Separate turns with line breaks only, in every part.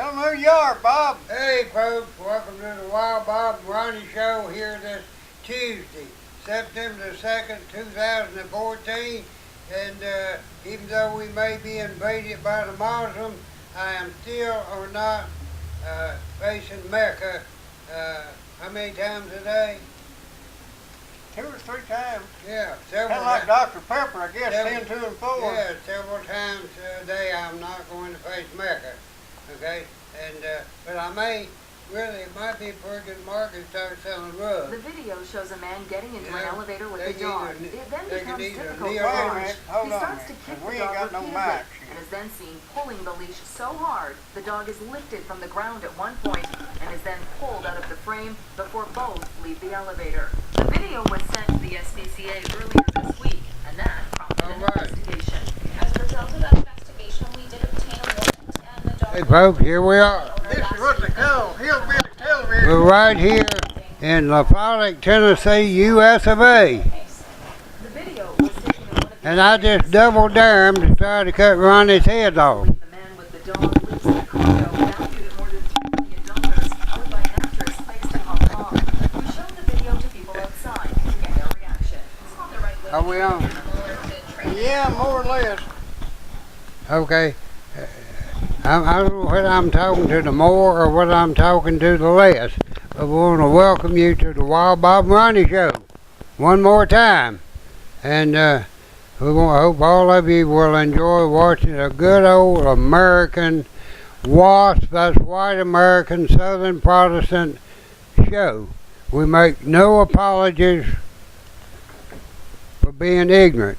Tell them who you are, Bob.
Hey folks, welcome to the Wild Bob and Ronnie Show here this Tuesday, September the 2nd, 2014. And even though we may be invaded by the Muslims, I am still or not facing Mecca. How many times a day?
2 or 3 times.
Yeah, several
Kind of like Dr. Pepper, I guess, 10, 2, and 4.
Yeah, several times a day I'm not going to face Mecca. Okay? And, but I may, really, it might be a pretty good market to start selling rugs.
The video shows a man getting into an
Yeah,
elevator with
they
a dog.
need to-
It then
they
becomes
need to
difficult
kneel
to
on
watch.
it. Hold
He
on a
starts to
minute,
kick
we
the
ain't
dog
got no
repeatedly
mics here.
and is then seen pulling the leash so hard the dog is lifted from the ground at one point and is then pulled out of the frame before both leave the elevator. The video was sent to the SPCA earlier this week, and that prompted an investigation.
As a result of that investigation, we did obtain a warrant, and the dog...
Hey folks, here we are.
This is what they call hillbilly television.
We're right here in Lafayette, Tennessee, US of A.
The video was taken in one of the
And I just double dare him to try to cut Ronnie's head off.
The man with the dog lives in a condo valued at more than $3 million, owned by an actress based in Hong Kong. We showed the video to people outside to get their reaction.
It's not the right way
Are we on?
Yeah, more or less.
Okay. I don't know whether I'm talking to the more or whether I'm talking to the less. But we want to welcome you to the Wild Bob and Ronnie Show one more time. And we want to hope all of you will enjoy watching a good old American WASP, that's White American Southern Protestant show. We make no apologies for being ignorant,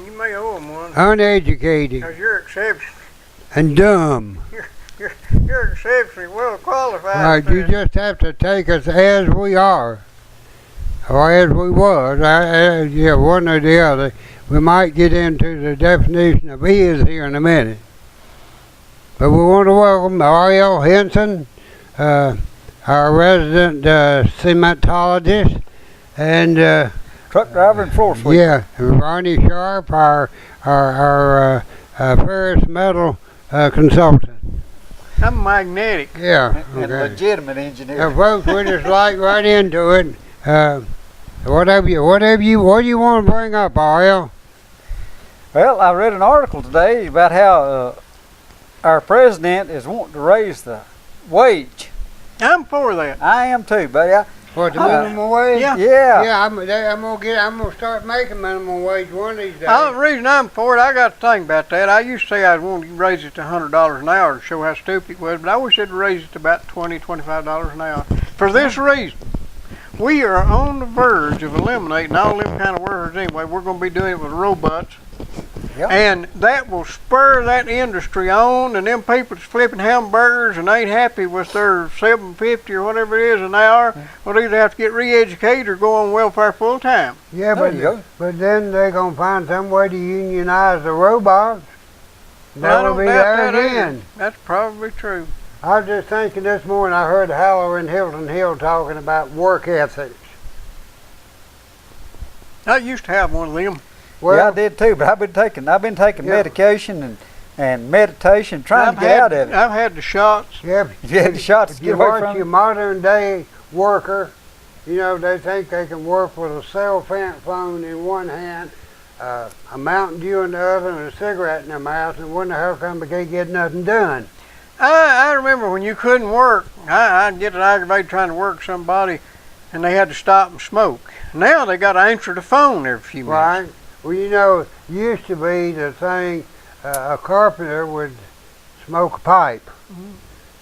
You may owe them one.
uneducated,
Because you're exception.
and dumb.
You're exceptionally well qualified.
Right,
for
you
that.
just have to take us as we are, or as we was. Yeah, one or the other. We might get into the definition of is here in a minute. But we want to welcome R.L. Henson, our resident cementologist, and
Truck driver and floor sweeper.
yeah, Ronnie Sharp, our ferrous metal consultant.
I'm magnetic.
Yeah,
And
okay.
legitimate engineer.
Now, folks, we're just like right into it. What do you want to bring up, R.L.?
Well, I read an article today about how our president is wanting to raise the wage.
I'm for that.
I am too, buddy.
What, the minimum wage?
Yeah.
Yeah.
I'm gonna start making minimum wage one of these days.
The reason I'm for it, I got to think about that. I used to say I'd want to raise it to $100 an hour to show how stupid it was, but I wish they'd raise it to about $20, $25 an hour. For this reason, we are on the verge of eliminating all them kind of workers anyway. We're going to be doing it with robots.
Yep.
And that will spur that industry on, and them people that's flipping hamburgers and ain't happy with their $7.50 or whatever it is an hour, will either have to get re-educated or go on welfare full time.
Yeah,
There you go.
but then they're gonna find some way to unionize the robots. That will be there again.
That's probably true.
I was just thinking this morning. I heard Haller and Hilton Hill talking about work ethics.
I used to have one of them.
Well,
yeah, I did too, but I've been taking
Yeah.
medication and meditation, trying to get out of it.
I've had the shots.
yeah,
If you had the shots
if
to
you
get away
watch
from
your
it.
modern day worker, you know, they think they can work with a cell phone in one hand, a Mountain Dew in the other, and a cigarette in their mouth, and wonder how come they can't get nothing done.
I remember when you couldn't work, I'd get aggravated trying to work somebody, and they had to stop and smoke. Now they got to answer the phone every few minutes.
Right? Well, you know, used to be the thing, a carpenter would smoke a pipe.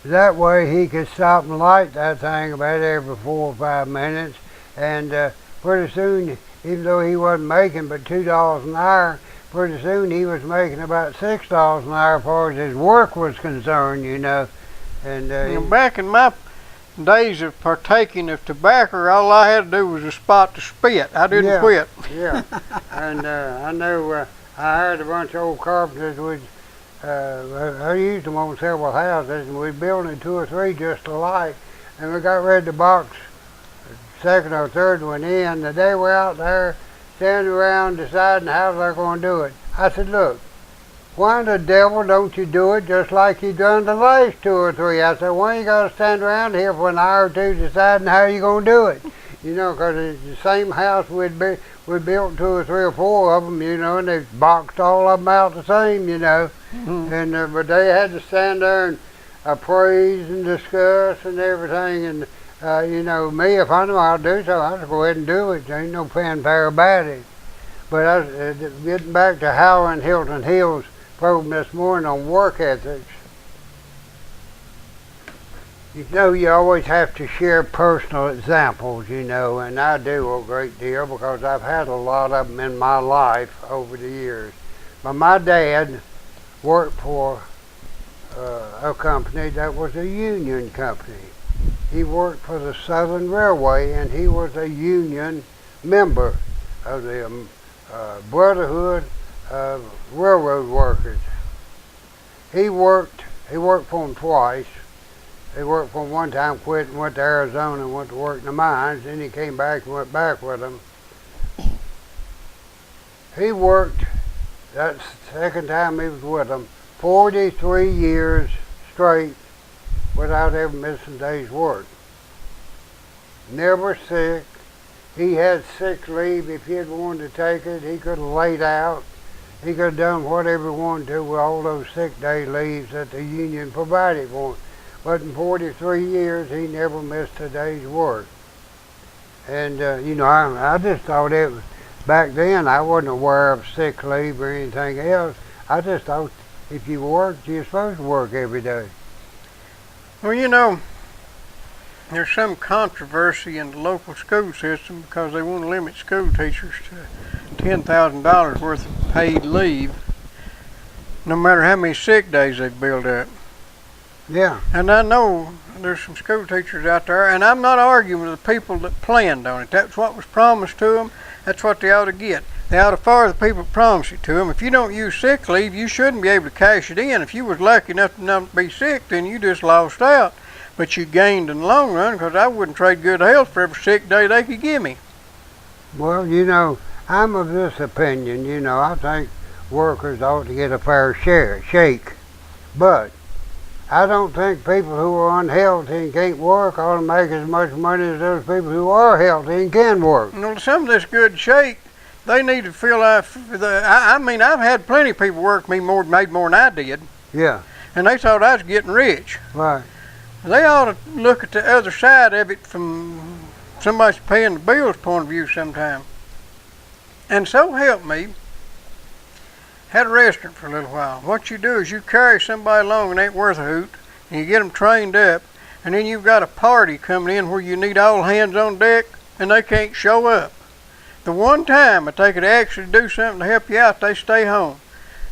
That way he could stop and light that thing about every 4 or 5 minutes, and pretty soon, even though he wasn't making but $2 an hour, pretty soon he was making about $6 an hour as far as his work was concerned, you know. And
You know, back in my days of partaking of tobacco, all I had to do was a spot to spit. I didn't
Yeah.
quit.
yeah, and I know I hired a bunch of old carpenters. I used them on several houses, and we built 2 or 3 just alike, and we got ready to box the second or third one in. The day we're out there standing around deciding how they're going to do it. I said, look, why the devil don't you do it just like you done the last 2 or 3? I said, why you got to stand around here for an hour or two deciding how you going to do it? You know, 'cause it's the same house we built 2 or 3 or 4 of them, you know, and they boxed all of them out the same, you know.
Mm-hmm.
And but they had to stand there and praise and discuss and everything. And you know, me, if I know how to do so, I'll just go ahead and do it. There ain't no fanfare about it. But I was getting back to Howard Hilton Hill's program this morning on work ethics. You know, you always have to share personal examples, you know, and I do a great deal because I've had a lot of them in my life over the years. But my dad worked for a company that was a union company. He worked for the Southern Railway, and he was a union member of the Brotherhood of Railroad Workers. He worked for them twice. He worked for them one time, quit and went to Arizona and went to work in the mines. Then he came back and went back with them. He worked, that second time he was with them, 43 years straight without ever missing a day's work. Never sick. He had sick leave if he had wanted to take it. He could have laid out. He could have done whatever he wanted to with all those sick day leaves that the union provided for him. But in 43 years, he never missed a day's work. And, you know, I just thought it was, back then, I wasn't aware of sick leave or anything else. I just thought if you worked, you're supposed to work every day.
Well, you know, there's some controversy in the local school system because they want to limit school teachers to $10,000 worth of paid leave, no matter how many sick days they build up.
Yeah.
And I know there's some school teachers out there, and I'm not arguing with the people that planned on it. That's what was promised to them. That's what they ought to get. They ought to fire the people that promised it to them. If you don't use sick leave, you shouldn't be able to cash it in. If you was lucky enough to not be sick, then you just lost out. But you gained in the long run, because I wouldn't trade good health for every sick day they could give me.
Well, you know, I'm of this opinion. You know, I think workers ought to get a fair shake. But I don't think people who are unhealthy and can't work ought to make as much money as those people who are healthy and can work.
You know, some of this good shake, they need to feel like, I mean, I've had plenty of people work me made more than I did.
Yeah.
And they thought I was getting rich.
Right.
They ought to look at the other side of it from somebody's paying the bills point of view sometime. And so help me, had a restaurant for a little while. What you do is you carry somebody along and ain't worth a hoot, and you get them trained up, and then you've got a party coming in where you need all hands on deck, and they can't show up. The one time that they could actually do something to help you out, they stay home.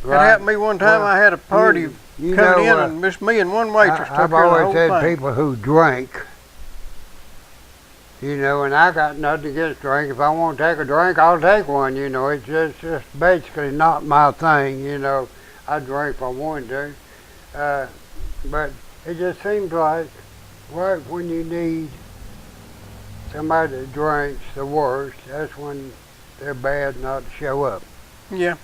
Right.
That happened to me one time. I had a party coming in, and just me and one waitress took
I've
care of the
always
whole
said
thing.
people who drink, you know, and I got nothing against drink. If I want to take a drink, I'll take one, you know. It's just basically not my thing, you know. I drink if I want to. But it just seems like right when you need somebody that drinks the worst, that's when they're bad not to show up.
Yeah.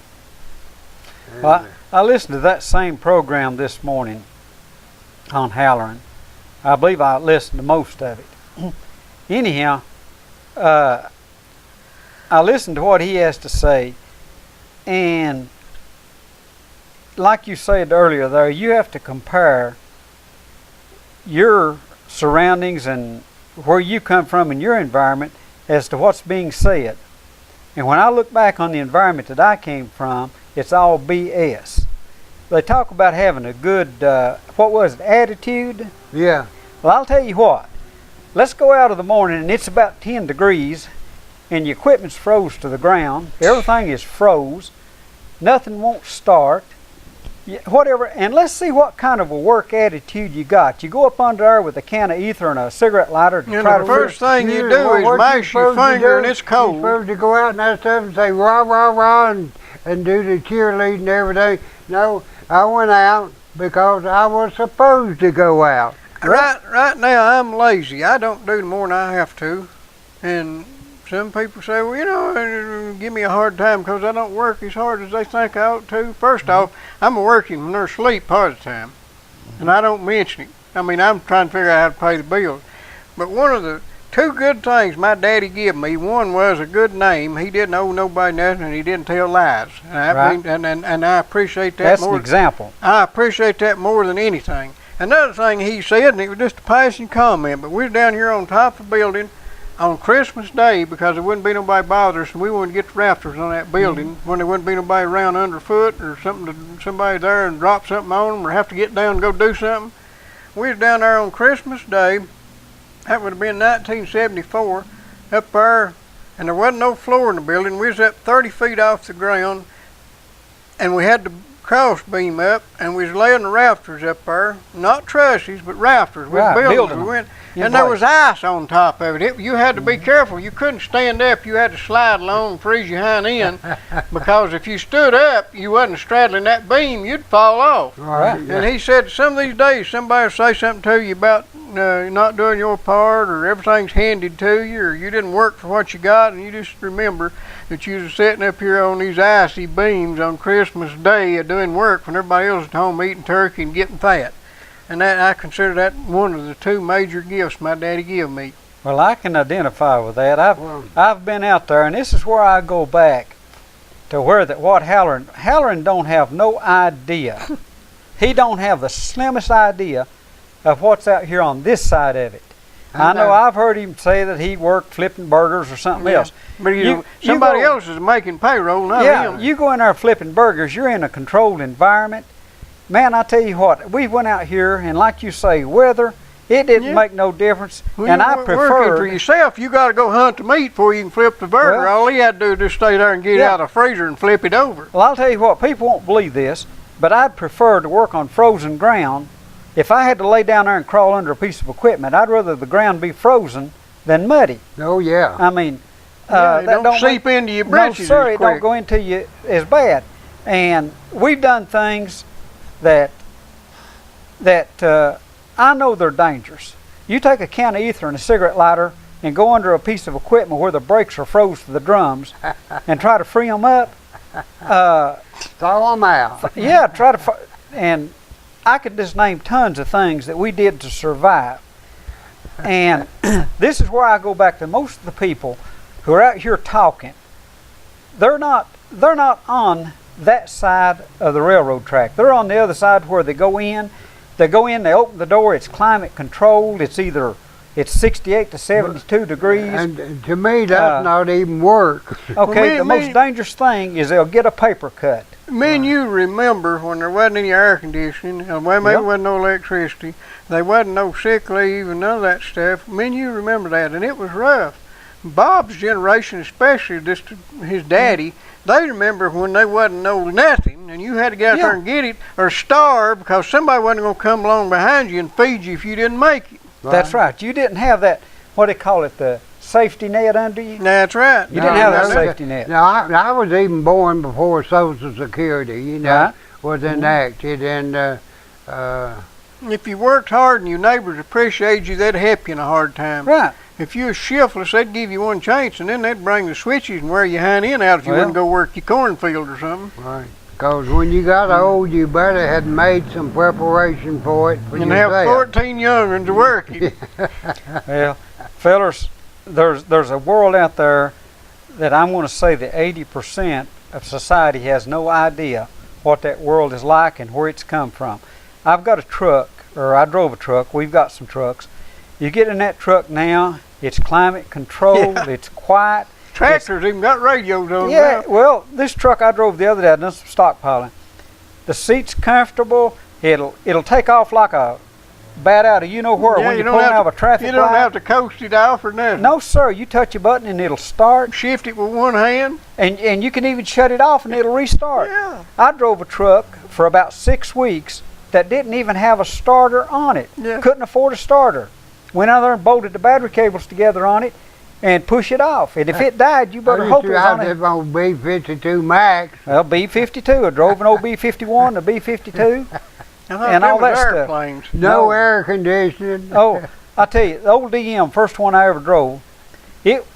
And,
Well, I listened to that same program this morning on Halloran. I believe I listened to most of it. Anyhow, I listened to what he has to say, and like you said earlier there, you have to compare your surroundings and where you come from in your environment as to what's being said. And when I look back on the environment that I came from, it's all BS. They talk about having a good, attitude?
yeah.
Well, I'll tell you what. Let's go out of the morning and it's about 10 degrees and your equipment's froze to the ground. Everything is froze. Nothing won't start. Whatever. And let's see what kind of a work attitude you got. You go up under there with a can of ether and a cigarette lighter to
And
try
the
to
first thing you do is
what
mash
you
your
supposed to
finger
do,
and it's
You're
cold.
supposed to go out and that stuff and say rah, rah, rah, and do the cheerleading and everything. No, I went out because I was supposed to go out.
Right now I'm lazy. I don't do more than I have to. And some people say, well, give me a hard time because I don't work as hard as they think I ought to. First off, I'm working when they're asleep part of the time, and I don't mention it. I mean, I'm trying to figure out how to pay the bills. But one of the two good things my daddy give me, one was a good name. He didn't owe nobody nothing, and he didn't tell lies. And I appreciate that.
That's
more.
an example.
I appreciate that more than anything. Another thing he said, and it was just a passing comment, but we was down here on top of the building on Christmas Day because there wouldn't be nobody bother us, and we wouldn't get the rafters on that building when there wouldn't be nobody around underfoot or somebody there and drop something on them or have to get down and go do something. We was down there on Christmas Day. That would have been 1974, up there, and there wasn't no floor in the building. We was up 30 feet off the ground, and we had the cross beam up, and we was laying the rafters up there, not trusses, but rafters. We was building them. And there was ice on top of it. You had to be careful. You couldn't stand up. You had to slide along and freeze your hind end because if you stood up, you wasn't straddling that beam, you'd fall off.
Right.
And he said some of these days somebody will say something to you about not doing your part or everything's handed to you or you didn't work for what you got, and you just remember that you was sitting up here on these icy beams on Christmas Day doing work when everybody else is at home eating turkey and getting fat. And that I consider that one of the two major gifts my daddy gave me.
Well, I can identify with that. I've been out there, and this is where I go back to what Halloran don't have no idea. He don't have the slimmest idea of what's out here on this side of it. I know I've heard him say that he worked flipping burgers or something else.
But somebody else is making payroll, not him.
You go in there flipping burgers, you're in a controlled environment. Man, I tell you what, we went out here, and like you say, weather, it didn't make no difference.
Well,
and I prefer
working for yourself. You got to go hunt the meat before you can flip the burger.
Well,
all he had to do is just stay there and get it out of the freezer and flip it over.
Well, I'll tell you what, people won't believe this, but I'd prefer to work on frozen ground. If I had to lay down there and crawl under a piece of equipment, I'd rather the ground be frozen than muddy.
Oh, yeah.
I mean,
it don't seep into your britches.
No, sir, it
quick.
don't go into you as bad. And we've done things that I know they're dangerous. You take a can of ether and a cigarette lighter and go under a piece of equipment where the brakes are froze to the drums and try to free them up.
Thaw them out.
Yeah, and I could just name tons of things that we did to survive. And this is where I go back to most of the people who are out here talking. They're not on that side of the railroad track. They're on the other side where they go in. They open the door, it's climate controlled, it's 68 to 72 degrees.
And to me, that's not even work.
Okay, the most dangerous thing is they'll get a paper cut.
Me and you remember when there wasn't any air conditioning, and maybe there wasn't no electricity, there wasn't no sick leave and none of that stuff. Me and you remember that, and it was rough. Bob's generation, especially just his daddy, they remember when they wasn't no nothing, and you had to get out there and get it, or starve because somebody wasn't going to come along behind you and feed you if you didn't make it.
Right. That's right. You didn't have that, what do they call it, the safety net under you?
That's right.
You didn't have that safety net.
Now, I was even born before Social Security, was enacted, and
if you worked hard and your neighbors appreciated you, they'd help you in a hard time.
Right.
If you were shiftless, they'd give you one chance, and then they'd bring the switches and wear your hind end out if you wouldn't go work your cornfield or something.
Right. Because when you got old, you better had made some preparation for it.
And have 14 young ones to work it.
Well, fellers, there's a world out there that I'm going to say that 80% of society has no idea what that world is like and where it's come from. I've got a truck, or I drove a truck. We've got some trucks. You get in that truck now, it's climate controlled, it's quiet.
Tractors even got radios on
Yeah,
now.
well, this truck I drove the other day, I done some stockpiling. The seat's comfortable. It'll take off like a bat out of where when you pull out of a traffic light.
You don't have to coast it off or nothing.
No, sir. You touch a button and it'll start.
Shift it with one hand.
And you can even shut it off and it'll restart.
Yeah.
I drove a truck for about 6 weeks that didn't even have a starter on it.
Yeah.
Couldn't afford a starter. Went out there and bolted the battery cables together on it and push it off. And if it died, you better hope it was on it.
on B-52 Max.
Well, B-52. I drove an old B-51, a B-52, and all that
airplanes.
stuff.
No air conditioning.
Oh, I tell you, the old DM, first one I ever drove,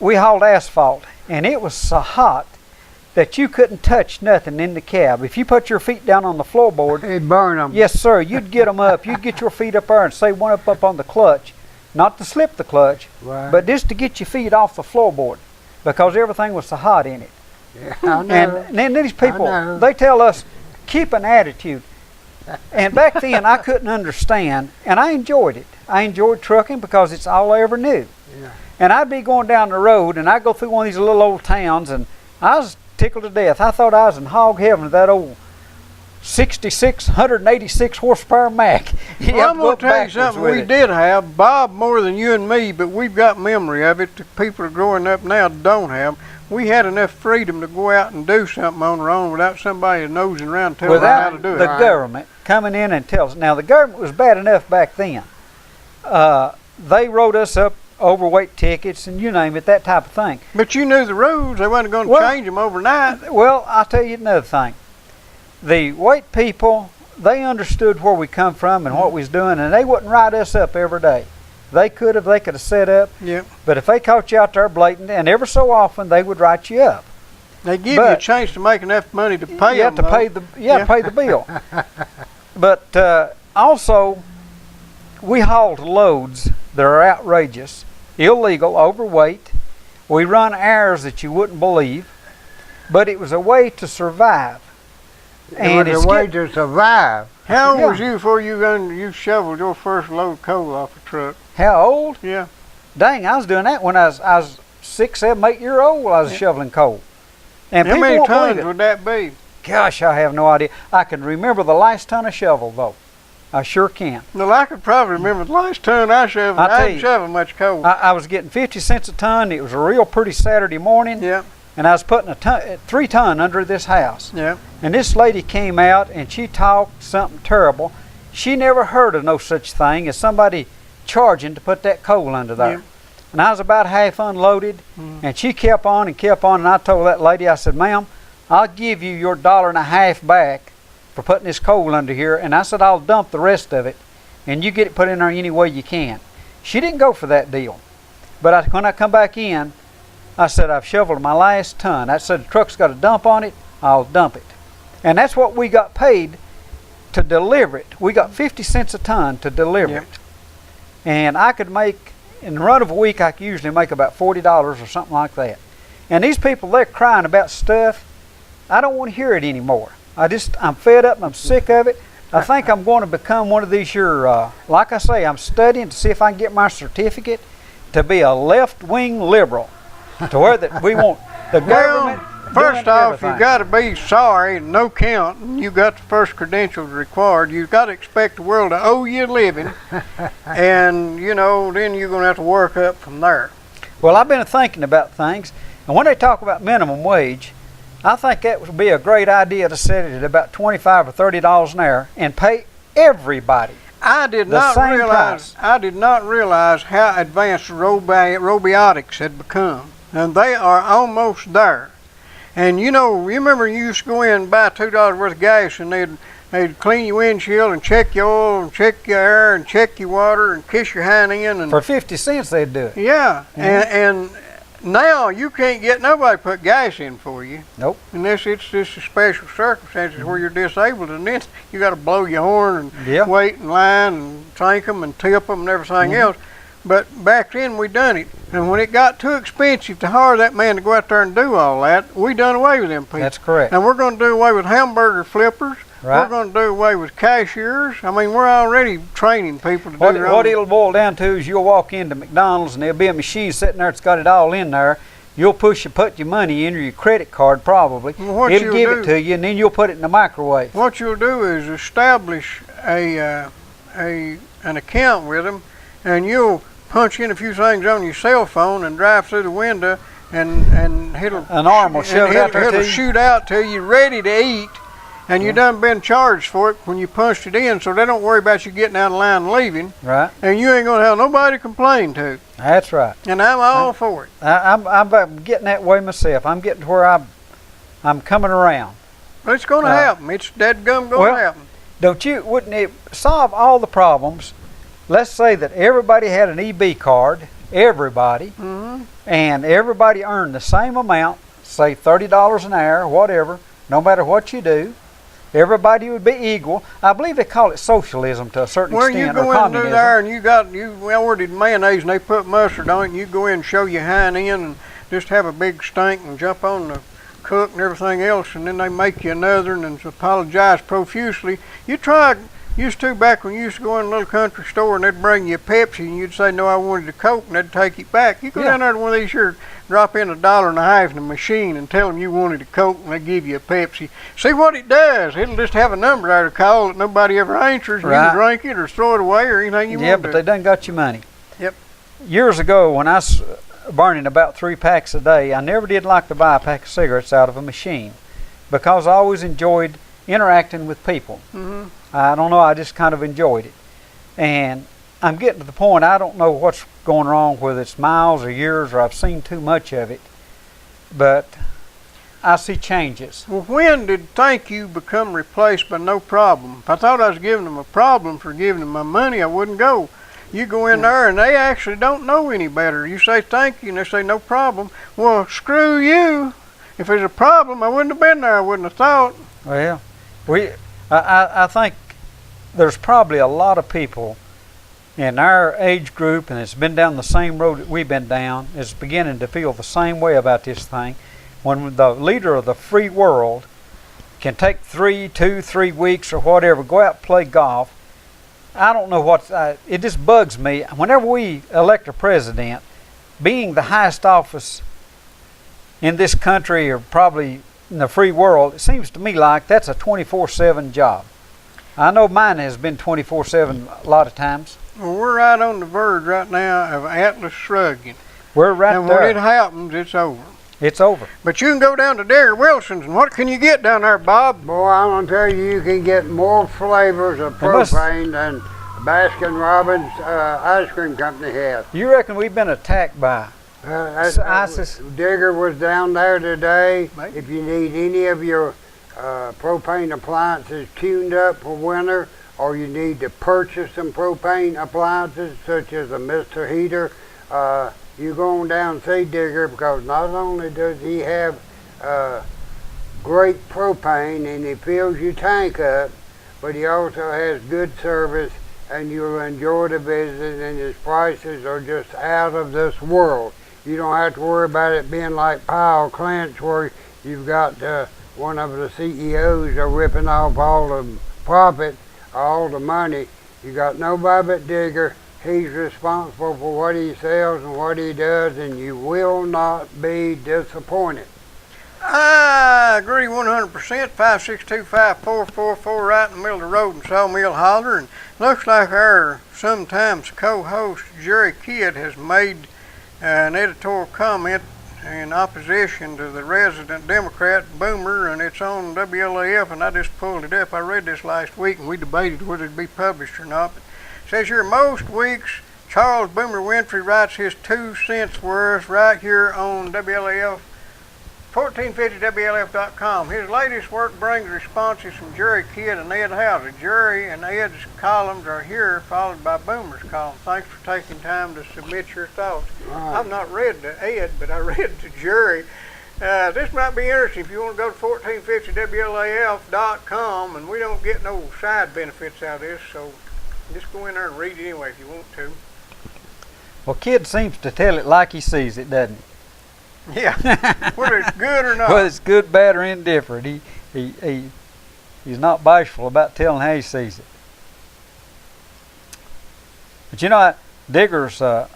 We hauled asphalt, and it was so hot that you couldn't touch nothing in the cab. If you put your feet down on the floorboard,
It burn them.
yes, sir, you'd get them up. You'd get your feet up there and say one up on the clutch, not to slip the clutch,
Right.
but just to get your feet off the floorboard because everything was so hot in it.
Yeah, I know.
And then these people,
know.
they tell us, keep an attitude. And back then, I couldn't understand, and I enjoyed it. I enjoyed trucking because it's all I ever knew.
Yeah.
And I'd be going down the road, and I'd go through one of these little old towns, and I was tickled to death. I thought I was in hog heaven with that old 186 horsepower Mack. You
Well,
have
I'm
to
going
go
to tell you
backwards
something
with
we
it.
did have. Bob more than you and me, but we've got memory of it. The people are growing up now don't have. We had enough freedom to go out and do something on our own without somebody nosing around telling us how
Without
to do
the
it.
government coming in and tells us. Now, the government was bad enough back then. They wrote us up overweight tickets and you name it, that type of thing.
But you knew the rules. They wasn't going to
Well-
change them overnight.
Well, I'll tell you another thing. The white people, they understood where we come from and what we was doing, and they wouldn't write us up every day. They could have set up,
Yep.
but if they caught you out there blatant, and ever so often they would write you up.
They give you a
But-
chance to make enough money to pay
You have
them.
to pay the
Yeah.
pay the bill. But also, we hauled loads that are outrageous, illegal, overweight. We run hours that you wouldn't believe, but it was a way to survive.
It was a way to survive.
How old
Yeah.
was you before you shoveled your first load of coal off a truck?
How old?
Yeah.
Dang, I was doing that when I was 6, 7, 8 year old. I was shoveling coal. And
How
people
many
won't believe
tons
it.
would that be?
Gosh, I have no idea. I can remember the last ton I shoveled though. I sure can.
Well, I could probably remember the last ton I shoveled.
I'll tell
I didn't
you.
shovel much coal.
I was getting 50 cents a ton. It was a real pretty Saturday morning.
Yeah.
And I was putting 3 ton under this house.
Yeah.
And this lady came out and she talked something terrible. She never heard of no such thing as somebody charging to put that coal under there.
Yeah.
And I was about half unloaded, and she kept on, and I told that lady, I said, ma'am, I'll give you your $1.50 back for putting this coal under here, and I said, I'll dump the rest of it, and you get it put in there any way you can. She didn't go for that deal. But when I come back in, I said, I've shoveled my last ton. I said, the truck's got a dump on it, I'll dump it. And that's what we got paid to deliver it. We got 50 cents a ton to deliver
Yep.
it. And I could make, in the run of a week, I could usually make about $40 or something like that. And these people, they're crying about stuff. I don't want to hear it anymore. I'm fed up and I'm sick of it. I think I'm going to become one of these here, like I say, I'm studying to see if I can get my certificate to be a left-wing liberal. To where that we want the government.
First
doing
off,
everything.
you got to be sorry and no count, and you got the first credentials required. You've got to expect the world to owe you a living, and then you're going to have to work up from there.
Well, I've been thinking about things, and when they talk about minimum wage, I think that would be a great idea to set it at about $25 or $30 an hour and pay everybody.
I did
The
not
same
realize.
price.
I did not realize how advanced robotics had become, and they are almost there. And you remember you used to go in and buy $2 worth of gas, and they'd clean your windshield and check your oil and check your air and check your water and kiss your hind end and
For 50 cents, they'd do it.
yeah. And now you can't get nobody to put gas in for you.
Nope.
Unless it's just a special circumstances where you're disabled, and then you got to blow your horn and
Yeah.
wait in line and thank them and tip them and everything else. But back then we done it, and when it got too expensive to hire that man to go out there and do all that, we done away with them people.
That's correct.
And we're going to do away with hamburger flippers.
Right.
We're going to do away with cashiers. I mean, we're already training people to
What,
do their
what
own.
it'll boil down to is you'll walk into McDonald's and there'll be a machine sitting there that's got it all in there. You'll put your money in or your credit card probably.
Well, what
It'll
you'll
give
do-
it to you, and then you'll put it in the microwave.
What you'll do is establish an account with them, and you'll punch in a few things on your cell phone and drive through the window, and it'll
An arm will shoot out there to
it'll
you.
shoot out till you're ready to eat, and you done been charged for it when you punched it in, so they don't worry about you getting out of line and leaving,
Right.
and you ain't gonna have nobody to complain to.
That's right.
And I'm all for it.
I'm getting that way myself. I'm getting to where I'm coming around.
But it's gonna happen. It's dead gum gonna
well,
happen.
Wouldn't it solve all the problems? Let's say that everybody had an EB card everybody, and everybody earned the same amount, say $30 an hour, whatever, no matter what you do. Everybody would be equal. I believe they call it socialism to a certain
Well, you
extent, or
go in
communism.
through there and you ordered mayonnaise and they put mustard on it, and you go in and show your hind end and just have a big stink and jump on the cook and everything else, and then they make you another and apologize profusely. Used to back when you used to go in a little country store and they'd bring you a Pepsi and you'd say, no, I wanted a Coke, and they'd take it back. You go down there to one of these here, drop in $1.50 in the machine and tell them you wanted a Coke, and they give you a Pepsi. See what it does. It'll just have a number there to call that nobody ever answers.
Right.
You can drink it or throw it away or anything you want to.
Yeah, but they done got your money.
Yep.
Years ago, when I was burning about 3 packs a day, I never did like to buy a pack of cigarettes out of a machine because I always enjoyed interacting with people. I don't know, I just kind of enjoyed it. And I'm getting to the point, I don't know what's going wrong, whether it's miles or years or I've seen too much of it, but I see changes.
Well, when did thank you become replaced by no problem? If I thought I was giving them a problem for giving them my money, I wouldn't go. You go in there and they actually don't know any better. You say thank you and they say no problem. Well, screw you. If there's a problem, I wouldn't have been there. I wouldn't have thought.
Well, I think there's probably a lot of people in our age group, and it's been down the same road that we've been down, is beginning to feel the same way about this thing. When the leader of the free world can take 3 weeks or whatever, go out and play golf, I don't know what, it just bugs me. Whenever we elect a president, being the highest office in this country or probably in the free world, it seems to me like that's a 24/7 job. I know mine has been 24/7 a lot of times.
Well, we're right on the verge right now of Atlas shrugging.
We're right
and
there.
when it happens, it's over.
It's over.
But you can go down to Digger Wilson's, and what can you get down there, Bob?
Boy, I'm going to tell you, you can get more flavors of propane than Baskin Robbins Ice Cream Company has.
You reckon we've been attacked by ISIS?
Digger was down there today.
Maybe.
If you need any of your propane appliances tuned up for winter, or you need to purchase some propane appliances such as a Mr. Heater, you go on down and see Digger, because not only does he have great propane and he fills your tank up, but he also has good service, and you'll enjoy the visit, and his prices are just out of this world. You don't have to worry about it being like Powell Clinch, where you've got one of the CEOs are ripping off all the profit, all the money. You got nobody but Digger. He's responsible for what he sells and what he does, and you will not be disappointed.
I agree 100%. 5625444, right in the middle of the road in Sawmill Holler. And looks like our sometimes co-host Jerry Kidd has made an editorial comment in opposition to the resident Democrat Boomer, and it's on WLAF, and I just pulled it up. I read this last week, and we debated whether it'd be published or not. But it says here, most weeks Charles Boomer Winfrey writes his 2 cents worth right here on WLAF, 1450WLF.com. His latest work brings responses from Jerry Kidd and Ed Houser. Jerry and Ed's columns are here, followed by Boomer's column. Thanks for taking time to submit your thoughts.
Right.
I've not read to Ed, but I read to Jerry. This might be interesting if you want to go to 1450WLAF.com, and we don't get no side benefits out of this, so just go in there and read it anyway if you want to.
Well, Kidd seems to tell it like he sees it, doesn't he?
Yeah, whether it's good or not.
Whether it's good, bad, or indifferent, he's not bashful about telling how he sees it. But you know, Digger's, I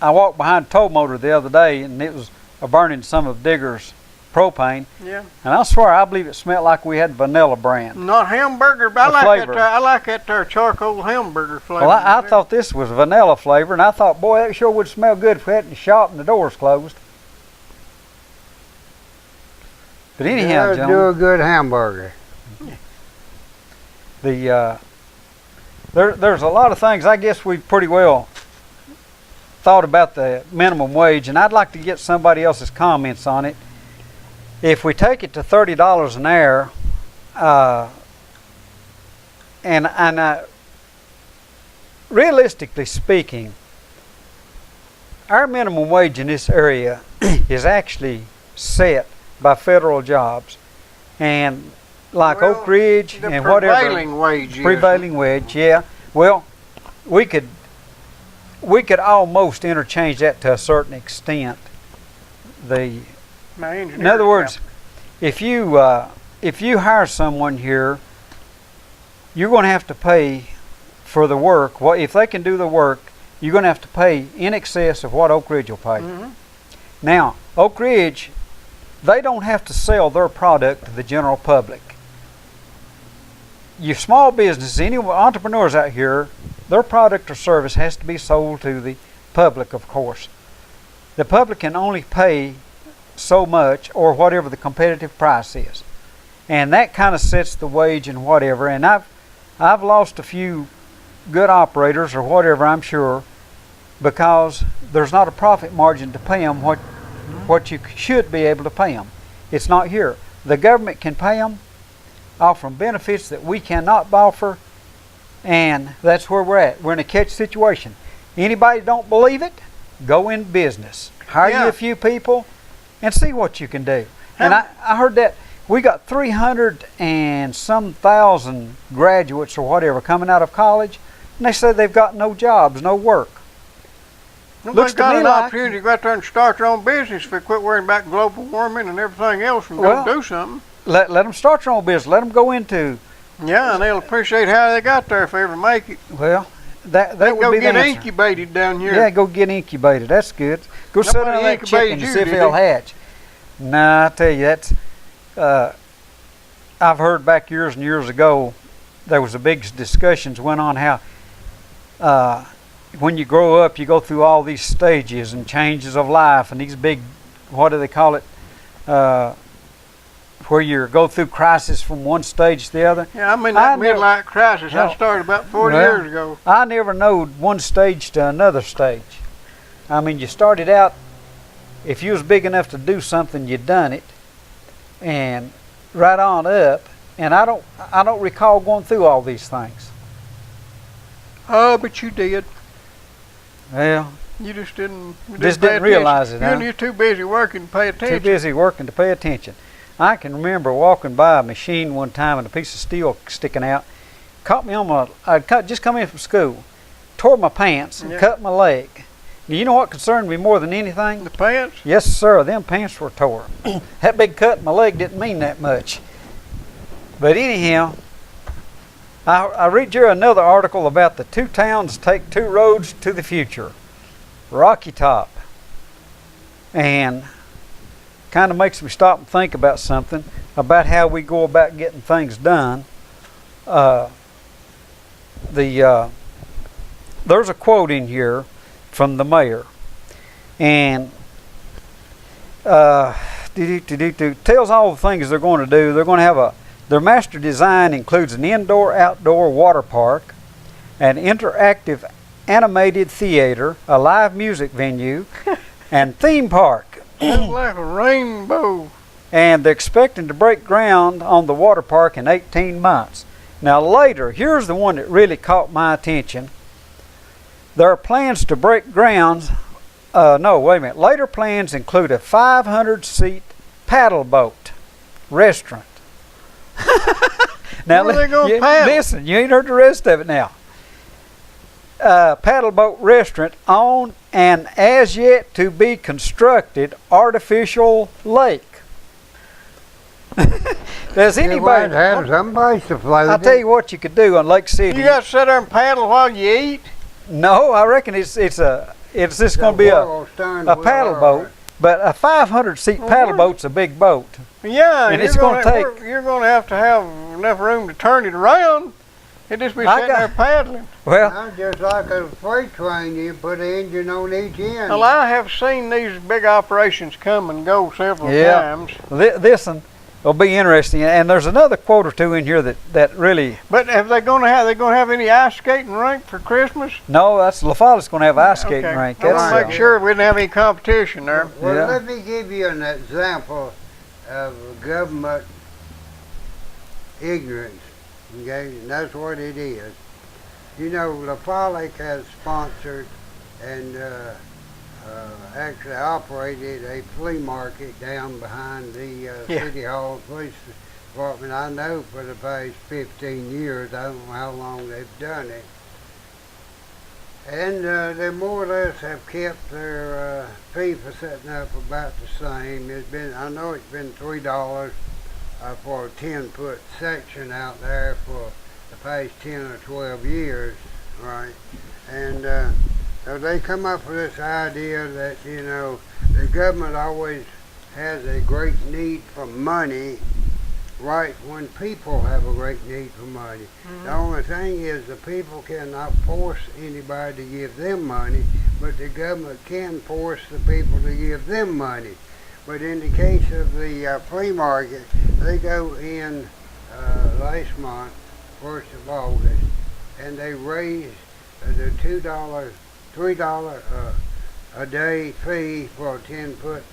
walked behind a tow motor the other day, and it was burning some of Digger's propane.
Yeah.
And I swear, I believe it smelled like we had vanilla brand.
Not hamburger, but
The flavor.
I like that charcoal hamburger flavor.
Well, I thought this was vanilla flavor, and I thought, boy, that sure would smell good if we hadn't shop and the doors closed. But anyhow,
Does
John,
do a good hamburger.
there's a lot of things. I guess we've pretty well thought about the minimum wage, and I'd like to get somebody else's comments on it. If we take it to $30 an hour, realistically speaking, our minimum wage in this area is actually set by federal jobs, and like
Well,
Oak Ridge
The
and whatever
prevailing wage is.
prevailing wage, yeah. Well, we could almost interchange that to a certain extent.
My
In other words, if you hire someone here, you're going to have to pay for the work. Well, if they can do the work, you're going to have to pay in excess of what Oak Ridge will pay.
Mm-hmm.
Now, Oak Ridge, they don't have to sell their product to the general public. Your small business, any entrepreneurs out here, their product or service has to be sold to the public, of course. The public can only pay so much or whatever the competitive price is. And that kind of sets the wage and whatever. And I've lost a few good operators or whatever, I'm sure, because there's not a profit margin to pay them what you should be able to pay them. It's not here. The government can pay them, offering benefits that we cannot offer, and that's where we're at. We're in a catch situation. Anybody don't believe it, go in business. Hire you a few people and see what you can do. And I heard that we got 300 and some thousand graduates or whatever coming out of college, and they said they've got no jobs, no work.
Nobody's got an opportunity to go out there and start their own business if they quit worrying about global warming and everything else and go do something.
Let them start their own business. Let them go into.
Yeah, and they'll appreciate how they got there if they ever make it.
Well, that
They
would
go
be the
get
answer.
incubated down here.
Yeah, go get incubated. That's good. Go sit
Nobody
on that
incubated
chicken and
you,
see if
did
they'll
they?
hatch. Nah, I tell you, that's. I've heard back years and years ago, there was a big discussions went on how when you grow up, you go through all these stages and changes of life and these big, what do they call it? Where you go through crisis from one stage to the other.
Yeah, I'm in that midlife crisis.
Hell,
I started about 40
well,
years ago.
I never knowed one stage to another stage. I mean, you started out, if you was big enough to do something, you done it, and right on up. And I don't recall going through all these things.
Oh, but you did.
Well,
You just didn't. You
Just
pay
didn't realize
attention.
it, huh?
You're too busy working to pay attention.
too busy working to pay attention. I can remember walking by a machine one time and a piece of steel sticking out. Caught me on my. I'd just come in from school, tore my pants and
Yeah.
cut my leg. Now, you know what concerned me more than anything?
The pants?
Yes, sir. Them pants were tore. That big cut in my leg didn't mean that much. But anyhow, I read you another article about the two towns take two roads to the future. Rocky Top. And kind of makes me stop and think about something, about how we go about getting things done. There's a quote in here from the mayor. And tells all the things they're going to do. They're going to have their master design includes an indoor-outdoor water park, an interactive animated theater, a live music venue, and theme park.
Looks like a rainbow.
And they're expecting to break ground on the water park in 18 months. Now later, here's the one that really caught my attention. There are plans to break ground. Later plans include a 500-seat paddle boat restaurant. Now,
Where are they gonna paddle?
listen, you ain't heard the rest of it now. Paddle boat restaurant on an as yet to be constructed artificial lake. Does anybody
have some place to float
I'll tell you what you could do on Lake City.
You got to sit there and paddle while you eat?
No, I reckon it's just going to be a paddle boat, but a 500-seat paddle boat's a big boat.
Yeah,
And
you're
it's gonna take-
You're going to have enough room to turn it around. It just be sitting there paddling.
Well,
Not just like a freight train, you put an engine on each end.
Well, I have seen these big operations come and go several times.
this one will be interesting. And there's another quote or two in here that really.
But are they going to have any ice skating rink for Christmas?
No, that's La Follett's going to have an ice skating
Okay.
rink.
I want to
That's,
make sure we didn't have any competition there.
Well,
Yeah.
let me give you an example of government ignorance, okay? And that's what it is. You know, La Follette has sponsored and actually operated a flea market down behind the City Hall Police Department. I know for the past 15 years, I don't know how long they've done it. And they more or less have kept their fee for setting up about the same. I know it's been $3 for a 10-foot section out there for the past 10 or 12 years, right? And so they come up with this idea that, the government always has a great need for money right when people have a great need for money. Mm-hmm. The only thing is the people cannot force anybody to give them money, but the government can force the people to give them money. But in the case of the flea market, they go in last month, 1st of August, and they raised the $3 a day fee for a 10-foot,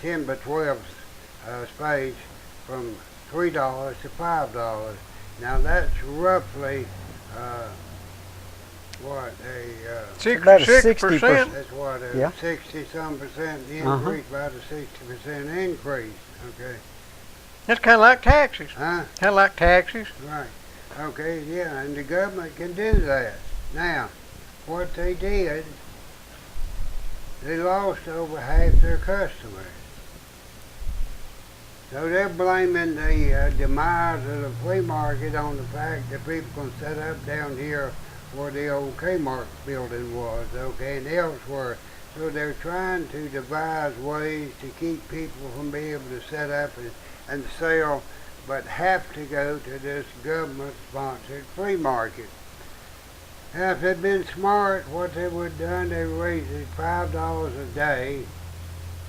10 by 12 space from $3 to $5. Now that's roughly what a
66%.
That's what a
Yeah.
60-some% increase, about a 60% increase. Okay.
That's kind of like taxes.
Huh?
Kind of like taxes.
Right. Okay. Yeah, and the government can do that. Now, what they did, they lost over half their customers. So they're blaming the demise of the flea market on the fact that people can set up down here where the old Kmart building was, okay, and elsewhere. So they're trying to devise ways to keep people from being able to set up and sell, but have to go to this government-sponsored flea market. Now, if they'd been smart, what they would have done, they raised it $5 a day.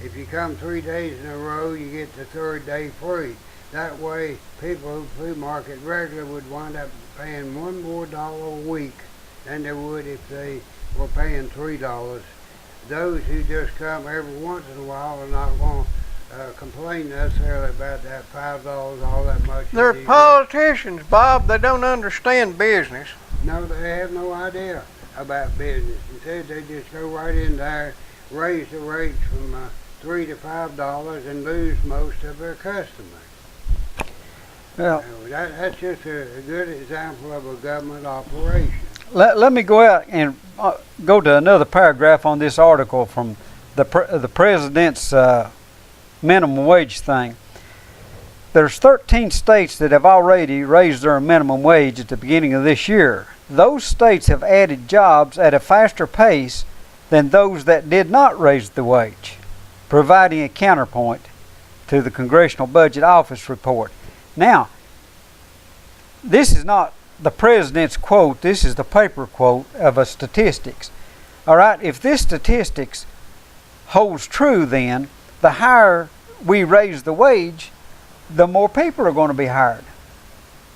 If you come 3 days in a row, you get the third day free. That way, people who flea market regularly would wind up paying $1 more a week than they would if they were paying $3. Those who just come every once in a while are not going to complain necessarily about that $5 all that much.
They're politicians, Bob. They don't understand business.
No, they have no idea about business. Instead, they just go right in there, raise the rates from $3 to $5, and lose most of their customers.
Well,
That's just a good example of a government operation.
let me go out and go to another paragraph on this article from the president's minimum wage thing. There's 13 states that have already raised their minimum wage at the beginning of this year. Those states have added jobs at a faster pace than those that did not raise the wage, providing a counterpoint to the Congressional Budget Office report. Now, this is not the president's quote, this is the paper quote of a statistics. All right, if this statistics holds true, then the higher we raise the wage, the more people are going to be hired.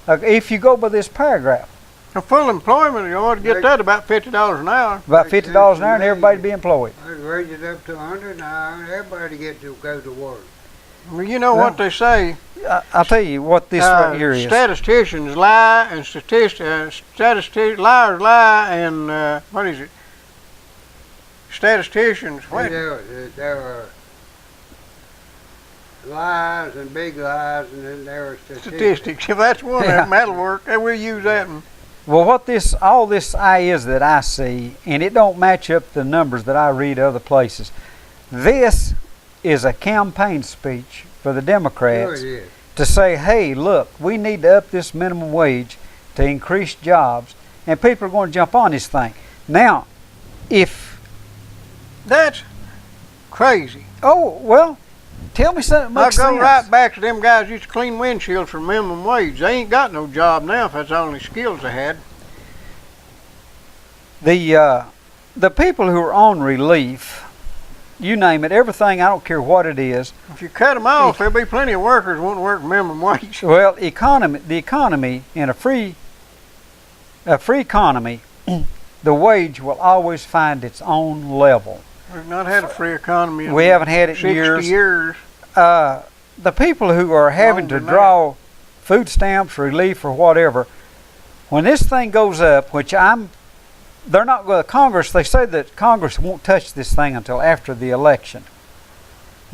If you go by this paragraph.
For full employment, you ought to get that about $50 an hour.
About $50 an hour and everybody be employed.
I'd raise it up to $100 an hour and everybody get to go to work.
Well, you know what they say.
I'll tell you what this right here is.
Statisticians lie and liars lie and what is it? Statisticians. What?
There are lies and big lies, and then there are statistics.
If that's one of them, that'll work. We'll use that one.
Well, all this is that I see, and it don't match up the numbers that I read other places. This is a campaign speech for the Democrats to say, hey, look, we need to up this minimum wage to increase jobs, and people are going to jump on this thing. Now, if...
That's crazy.
Oh, well, tell me something that makes
I'll go
sense.
right back to them guys who used to clean windshields for minimum wage. They ain't got no job now if that's the only skills they had.
The people who are on relief, you name it, everything, I don't care what it is.
If you cut them off, there'll be plenty of workers who won't work minimum wage.
Well, the economy in a free economy, the wage will always find its own level.
We've not had a free economy in
We haven't had it in
60 years.
The people who are having to draw food stamps, relief, or whatever, when this thing goes up, which I'm they're not going to Congress. They say that Congress won't touch this thing until after the election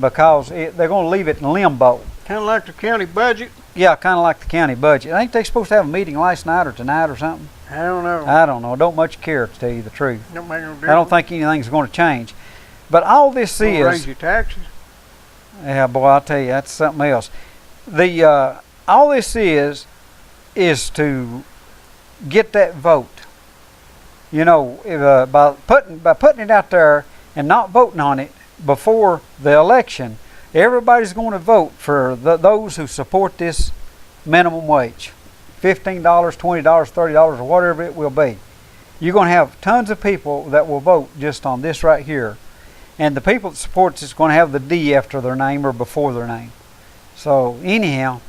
because they're going to leave it in limbo.
Kind of like the county budget.
Yeah, kind of like the county budget. Ain't they supposed to have a meeting last night or tonight or something?
I don't know.
I don't know. Don't much care, to tell you the truth.
Don't make no difference.
I don't think anything's going to change. But all this
Gonna
is,
raise your taxes.
yeah, boy, I'll tell you, that's something else. The all this is to get that vote. You know, if, by putting it out there and not voting on it before the election, everybody's going to vote for those who support this minimum wage. $15, $20, $30, or whatever it will be. You're going to have tons of people that will vote just on this right here. And the people that support it's going to have the D after their name or before their name. So anyhow,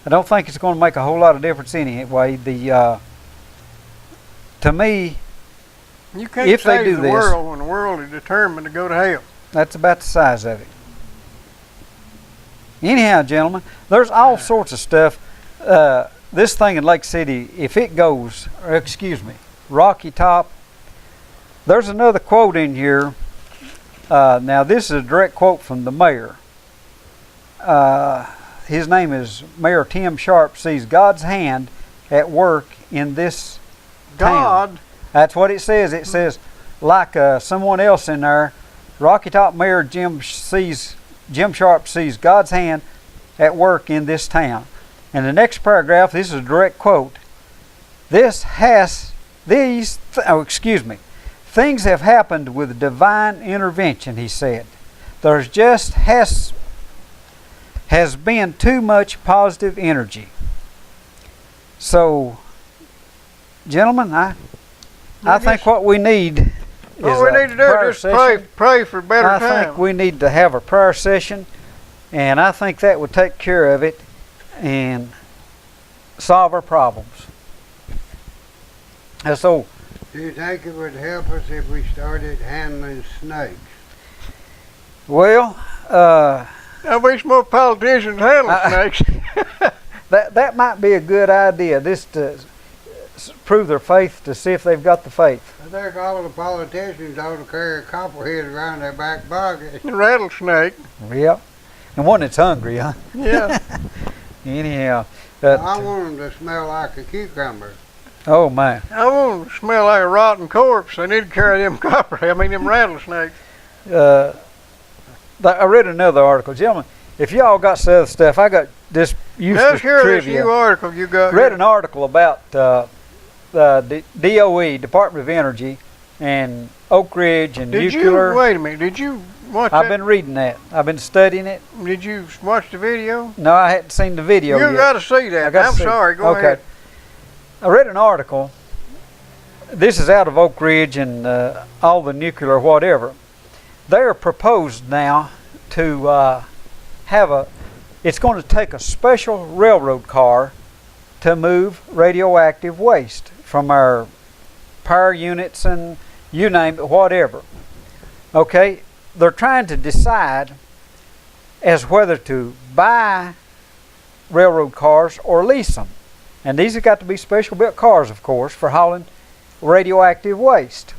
I don't think it's going to make a whole lot of difference anyway. To me,
You can't
if they
save
do
the
this,
world when the world is determined to go to hell.
that's about the size of it. Anyhow, gentlemen, there's all sorts of stuff. This thing in Lake City, if it goes, or excuse me, Rocky Top, there's another quote in here. Now, this is a direct quote from the mayor. His name is Mayor Tim Sharp. Sees God's hand at work in this
God.
town. That's what it says. It says, like someone else in there, Rocky Top Mayor Jim Sharp sees God's hand at work in this town. And the next paragraph, this is a direct quote. Things have happened with divine intervention, he said. There's just has been too much positive energy. So, gentlemen, I think what we need is
What we need to do is just pray for better
I
times.
think we need to have a prayer session, and I think that would take care of it and solve our problems. And so,
Do you think it would help us if we started handling snakes?
well,
I wish more politicians handle snakes.
that might be a good idea. This to prove their faith, to see if they've got the faith.
I think all the politicians ought to carry a copperhead around their back pocket.
Rattlesnake.
Yep. And one that's hungry, huh?
Yeah.
Anyhow.
I want them to smell like a cucumber.
Oh, man.
I want to smell like a rotten corpse. They need to carry them them rattlesnakes.
I read another article. Gentlemen, if y'all got some other stuff, I got this useless
Let's hear this
trivia.
new article you got.
Read an article about the DOE, Department of Energy, and Oak Ridge and nuclear.
Wait a minute. Did you watch
I've
that?
been reading that. I've been studying it.
Did you watch the video?
No, I hadn't seen the video
You
yet.
got to see that.
I gotta
I'm
see.
sorry. Go
Okay.
ahead.
I read an article. This is out of Oak Ridge and all the nuclear whatever. They're proposed now to it's going to take a special railroad car to move radioactive waste from our power units and you name it, whatever. Okay, they're trying to decide as whether to buy railroad cars or lease them. And these have got to be special built cars, of course, for hauling radioactive waste.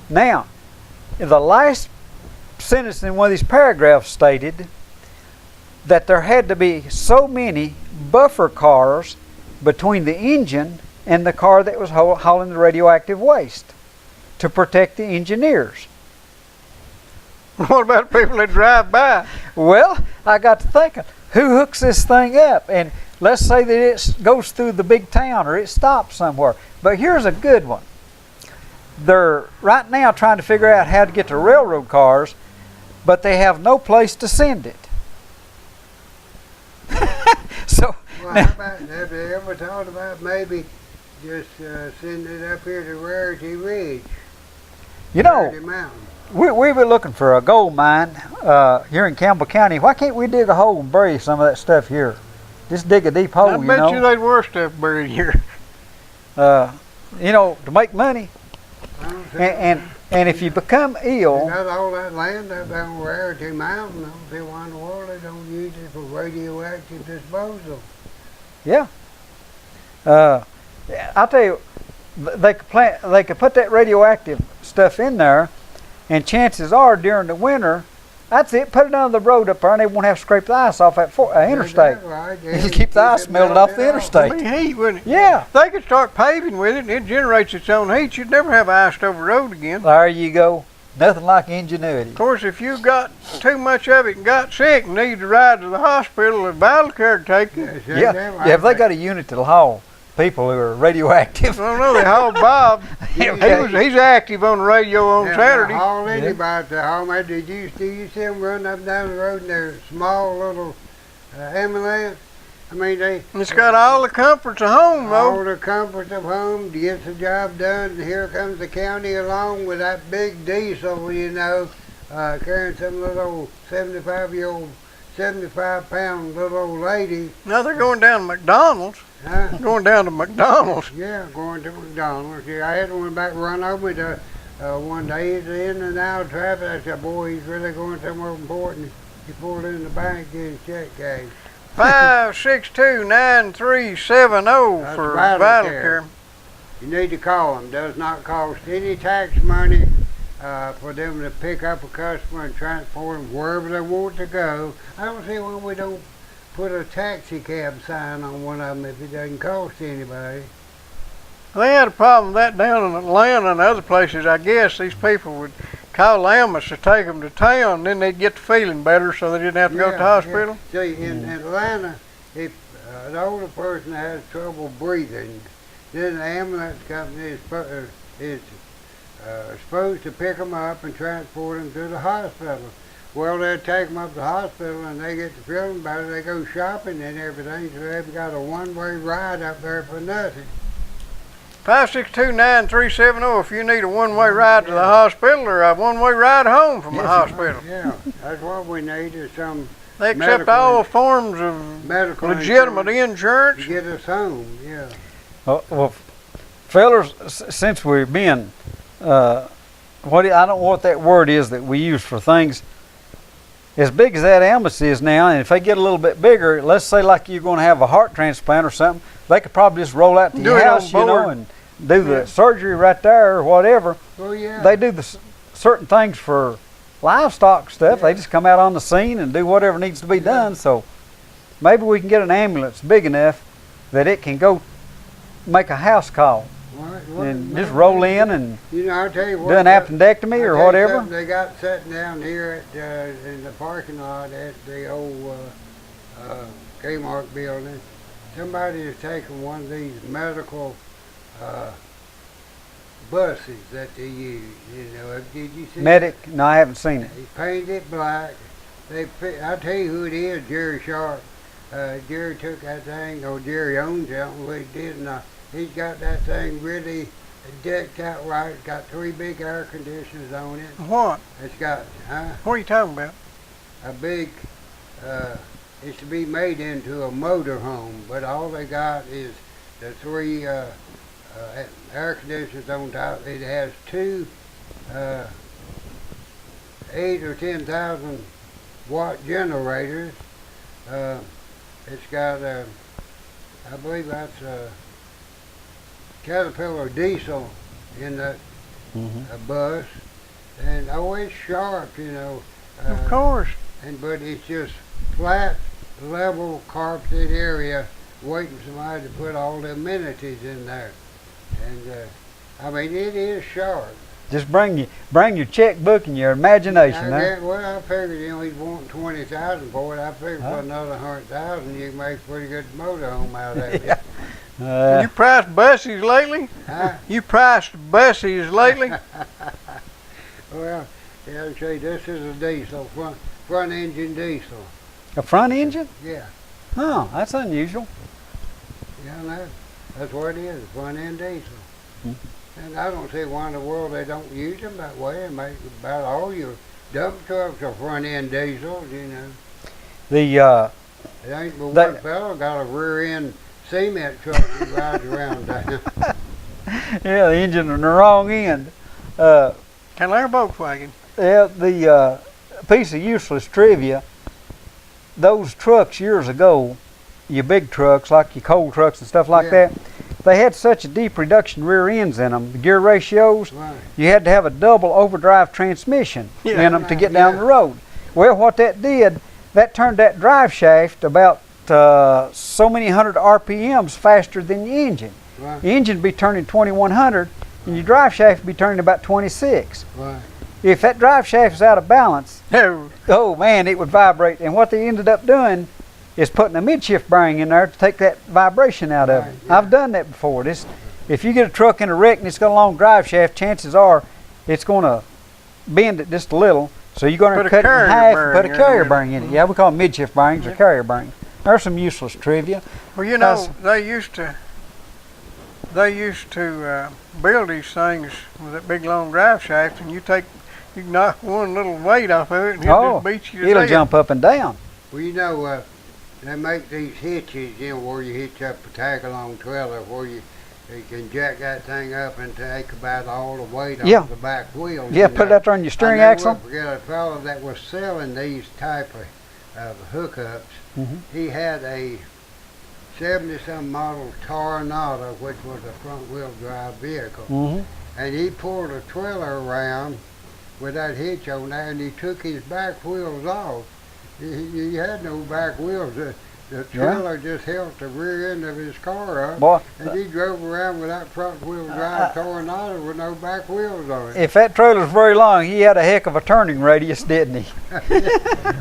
Now, the last sentence in one of these paragraphs stated that there had to be so many buffer cars between the engine and the car that was hauling the radioactive waste to protect the engineers.
What about people that drive by?
Well, I got to thinking, who hooks this thing up? And let's say that it goes through the big town or it stops somewhere. But here's a good one. They're right now trying to figure out how to get to railroad cars, but they have no place to send it. So,
Well, how about, have they ever thought about maybe just sending it up here to Rarity Ridge?
you know,
Rarity Mountain?
we've been looking for a gold mine here in Campbell County. Why can't we dig a hole and bury some of that stuff here? Just dig a deep hole,
I
you
bet
know.
you they'd worse stuff buried here.
To make money.
I don't see-
And if you become
They
ill,
got all that land up there on Rarity Mountain. I don't see why in the world they don't use it for radioactive disposal.
yeah. I'll tell you, they could put that radioactive stuff in there, and chances are during the winter, that's it. Put it on the road up there, and they won't have to scrape the ice off that interstate.
Right.
It'll keep the ice melted off the interstate.
It'd be heat, wouldn't it?
Yeah.
They could start paving with it, and it generates its own heat. You'd never have an iced over road again.
There you go. Nothing like ingenuity.
Of course, if you got too much of it and got sick and need to ride to the hospital, the battle care take you.
Yeah. If they got a unit that'll haul people who are radioactive.
I don't know, they hauled Bob. He's active on the radio on Saturday.
Haul anybody to haul me. Did you see them run up and down the road in their small little ambulance? I mean,
It's got all the comforts of home,
all
though.
the comforts of home to get the job done. And here comes the county along with that big diesel, you know, carrying some little old 75-pound little old lady.
Now they're going down to McDonald's.
Huh?
Going down to McDonald's.
Yeah, going to McDonald's. Yeah, I had one back run over me to, one day. He's in and out of traffic. I said, boy, he's really going somewhere important. He pulled in the bank, get his check cashed.
562-9370 for Vital Care.
You need to call them. Does not cost any tax money for them to pick up a customer and transport them wherever they want to go. I don't see why we don't put a taxi cab sign on one of them if it doesn't cost anybody.
They had a problem with that down in Atlanta and other places. I guess these people would call the ambulance to take them to town, and then they'd get to feeling better so they didn't have to go to the hospital.
Yeah. See, in Atlanta, if an older person has trouble breathing, then the ambulance company is supposed to pick them up and transport them to the hospital. Well, they take them up to the hospital and they get to feeling better. They go shopping and everything, so they've got a one-way ride up there for nothing.
562-9370 if you need a one-way ride to the hospital or a one-way ride home from the hospital.
Yeah, that's what we need is some
They accept all forms of
medical
legitimate insurance.
to get us home, yeah.
Well, fellas, since we're being, I don't know what that word is that we use for things, as big as that ambulance is now, and if they get a little bit bigger, let's say like you're going to have a heart transplant or something, they could probably just roll out to your house, you know, and do the surgery right there or whatever.
Oh, yeah.
They do the certain things for livestock stuff. They just come out on the scene and do whatever needs to be done. So maybe we can get an ambulance big enough that it can go make a house call and just roll in and
you know, I'll tell you what,
do an appendectomy or whatever.
They got sitting down here at in the parking lot at the old Kmart building. Somebody is taking one of these medical buses that they use. You know, did you see?
Medic? No, I haven't seen it.
They painted it black. I'll tell you who it is. Jerry Sharp. Jerry took that thing. Or Jerry owns it. I don't know what he did. And he's got that thing really decked out right. It's got 3 big air conditioners on it.
What?
It's got,
What are you talking about?
a big, it's to be made into a motor home, but all they got is the 3 air conditioners on top. It has 2 8 or 10,000 watt generators. It's got I believe that's a Caterpillar diesel in that bus, and it's sharp, you know.
Of course.
But it's just flat, level, carpeted area, waiting for somebody to put all the amenities in there. And I mean, it is sharp.
Just bring your checkbook and your imagination.
Well, I figured, you know, he's wanting 20,000 for it. I figured for another 100,000, you can make a pretty good motorhome out of it.
You priced buses lately?
Huh?
You priced buses lately?
Well, yeah, see, this is a diesel, front engine diesel.
A front engine?
Yeah.
Oh, that's unusual.
Yeah, that's what it is, a front end diesel.
Hmm.
And I don't see why in the world they don't use them that way and make about all your dump trucks are front end diesels, you know.
The
It ain't but one fellow got a rear end cement truck that rides around down.
yeah, the engine on the wrong end.
Kind of like a Volkswagen.
Yeah, the piece of useless trivia. Those trucks years ago, your big trucks like your coal trucks and stuff like that, they had such a deep reduction rear ends in them, the gear ratios,
Right.
you had to have a double overdrive transmission
Yeah.
in them to get down the road. Well, what that did, that turned that drive shaft about so many hundred RPMs faster than the engine.
Right.
The engine would be turning 2100 and your drive shaft would be turning about 26.
Right.
If that drive shaft is out of balance,
No.
oh man, it would vibrate. And what they ended up doing is putting a midshift bearing in there to take that vibration out of
Right,
it.
yeah.
I've done that before. If you get a truck in a wreck and it's got a long drive shaft, chances are it's going to bend it just a little. So you're going
Put
to
a
cut it in
carrier
half and put a
bearing in
carrier
it.
bearing in it. Yeah, we call them midshift bearings or carrier bearings. There's some useless trivia.
Well, you know,
That's-
they used to build these things with that big long drive shaft, and you can knock one little weight off of it, and it'll just beat you to
it'll
death.
jump up and down.
Well, you know, they make these hitches, you know, where you hitch up a tag-along trailer, where you can jack that thing up and take about all the weight
Yeah.
off the back wheels.
Yeah,
you
put it
know.
out there on your steering
I never
axle.
will forget a fellow that was selling these type of hookups.
Mhm.
He had a 70-some model Tornado, which was a front-wheel drive vehicle.
Mm-hmm.
And he pulled a trailer around with that hitch on there, and he took his back wheels off. He had no back wheels. The trailer just held the rear end of his car up,
Boy,
and he drove around with that front-wheel drive Tornado with no back wheels on it.
if that trailer's very long, he had a heck of a turning radius, didn't he?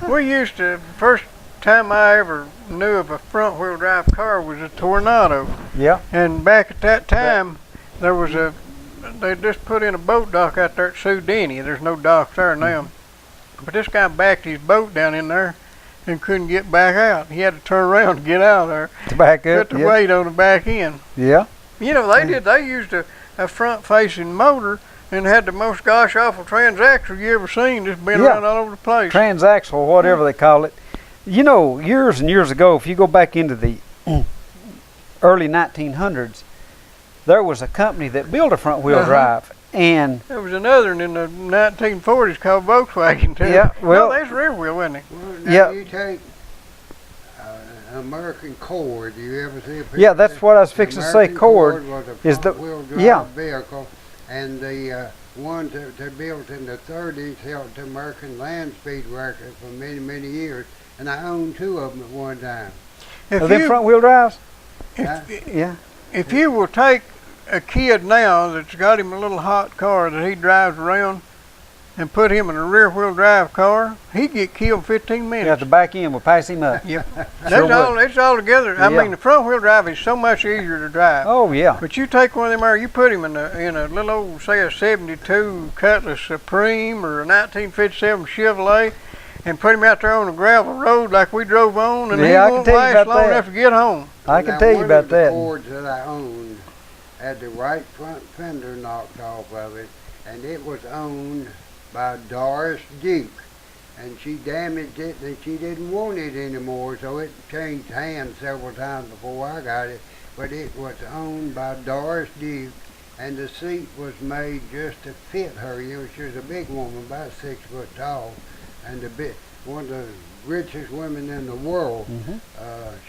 We used to, first time I ever knew of a front wheel drive car was a Tornado.
Yeah.
And back at that time, there was they just put in a boat dock out there at Sue Denny. There's no docks there now. But this guy backed his boat down in there and couldn't get back out. He had to turn around to get out of there.
To back up.
Put the
Yeah.
weight on the back end.
Yeah.
You know, they used a front-facing motor and had the most gosh-awful transaxle you ever seen, just been
Yeah.
around all over the place.
Transaxle, whatever they call it. You know, years and years ago, if you go back into the early 1900s, there was a company that built a front-wheel drive, and
There was another one in the 1940s called Volkswagen, too.
Yeah, well-
No, that's rear wheel, wasn't it?
Well, now
Yeah.
you take American Cord. Do you ever see a picture?
yeah, that's what I was fixing to say.
American
Cord
was a
is the-
front-wheel drive
yeah.
vehicle, and the ones that they built in the 30s held the American land speed record for many, many years, and I owned two of them at one time.
If
are them
you,
front-wheel drives.
if,
Yeah.
if you will take a kid now that's got him a little hot car that he drives around and put him in a rear wheel drive car, he'd get killed 15
Yeah,
minutes.
the back end will pass him up.
Yeah.
Sure
It's all together. I
Yeah.
mean, the front wheel drive is so much easier to drive.
Oh yeah.
But you take one of them, or you put him in a little old, say a '72 Cutlass Supreme or a 1957 Chevrolet, and put him out there on a gravel road like we drove on, and
Yeah,
he
I can
won't
tell you
last
about
long
that.
enough to get home.
I can
Now,
tell you
one
about
of the
that.
Cords that I owned had the right front fender knocked off of it, and it was owned by Doris Duke, and she damaged it and she didn't want it anymore, so it changed hands several times before I got it, but it was owned by Doris Duke, and the seat was made just to fit her. You know, she was a big woman, about 6 foot tall, and one of the richest women in the world.
Mhm.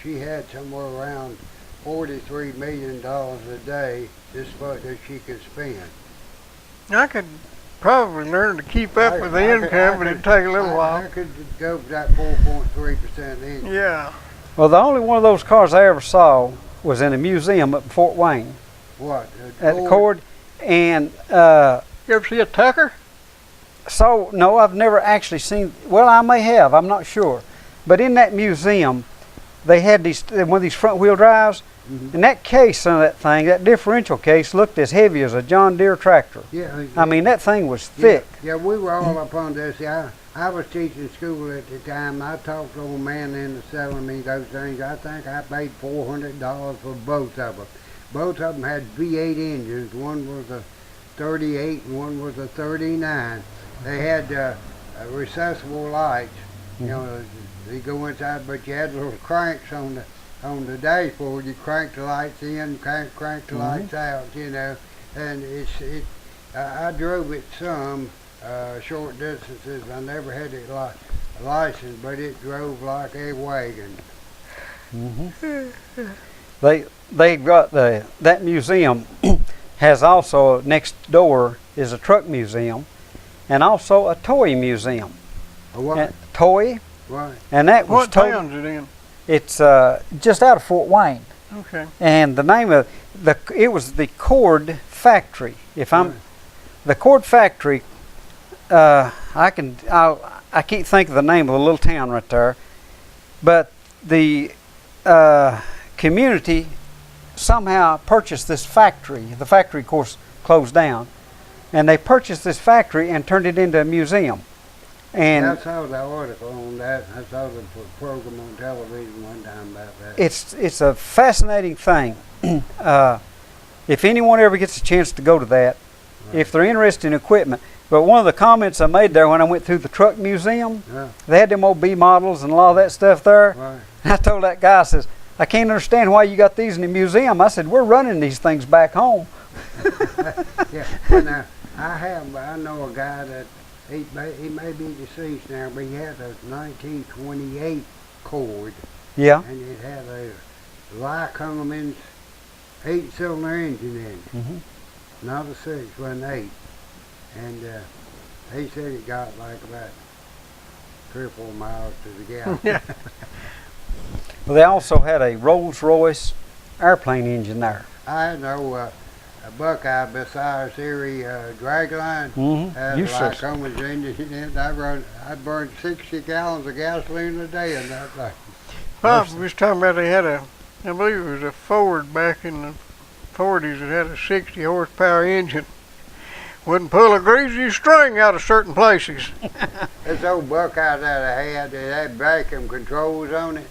She had somewhere around $43 million a day just that she could spend.
I could probably learn to keep up with the income, but it'd take a little
I
while.
could go for that 4.3% income.
Yeah.
Well, the only one of those cars I ever saw was in a museum up in Fort Wayne
What?
at the
Ford?
Cord, and
You ever see a Tucker?
so no, I've never actually seen. Well, I may have. I'm not sure. But in that museum, they had one of these front-wheel drives,
Mhm.
and that case on that thing, that differential case, looked as heavy as a John Deere tractor.
Yeah.
I mean, that thing was thick.
Yeah, we were all up on this. Yeah, I was teaching school at the time. I talked to a man into selling me those things. I think I paid $400 for both of them. Both of them had V8 engines. One was a 38 and one was a 39. They had recessable lights. You know, they go inside, but you had little cranks on the dashboard. You crank the lights in, crank the lights out. You know, and I drove it some short distances. I never had it license, but it drove like a wagon.
Hmm they've got that museum has also next door is a truck museum, and also a toy museum.
A what?
Toy,
Right.
and that was
What town's it in?
It's just out of Fort Wayne,
Okay.
and the name of it was the Cord Factory. If I'm
Right.
the Cord Factory, I can't think of the name of the little town right there, but the community somehow purchased this factory. The factory, of course, closed down, and they purchased this factory and turned it into a museum. And
I saw the article on that. I saw the program on television one time about that.
it's a fascinating thing. If anyone ever gets a chance to go to that, if they're interested in equipment. But one of the comments I made there when I went through the truck museum,
Yeah.
they had them old B models and a lot of that stuff there.
Right.
And I told that guy, I says, I can't understand why you got these in the museum. I said, we're running these things back home.
Yeah. Well, now, I know a guy that he may be deceased now, but he had a 1928 Cord,
Yeah.
and it had a Lycoming 8-cylinder engine in it.
Mhm.
Not a 6, but an 8. And he said it got like about 3 or 4 miles to the gallon.
Yeah.
Well, they also had a Rolls-Royce airplane engine there.
I know a Buckeye beside Erie dragline
Mhm.
had
You
a
sure-
Lycoming engine in it. I burned 60 gallons of gasoline a day in that thing.
Pop was talking about they had I believe it was a Ford back in the 40s that had a 60 horsepower engine. Wouldn't pull a greasy string out of certain places.
This old Buckeye that I had, it had vacuum controls on it.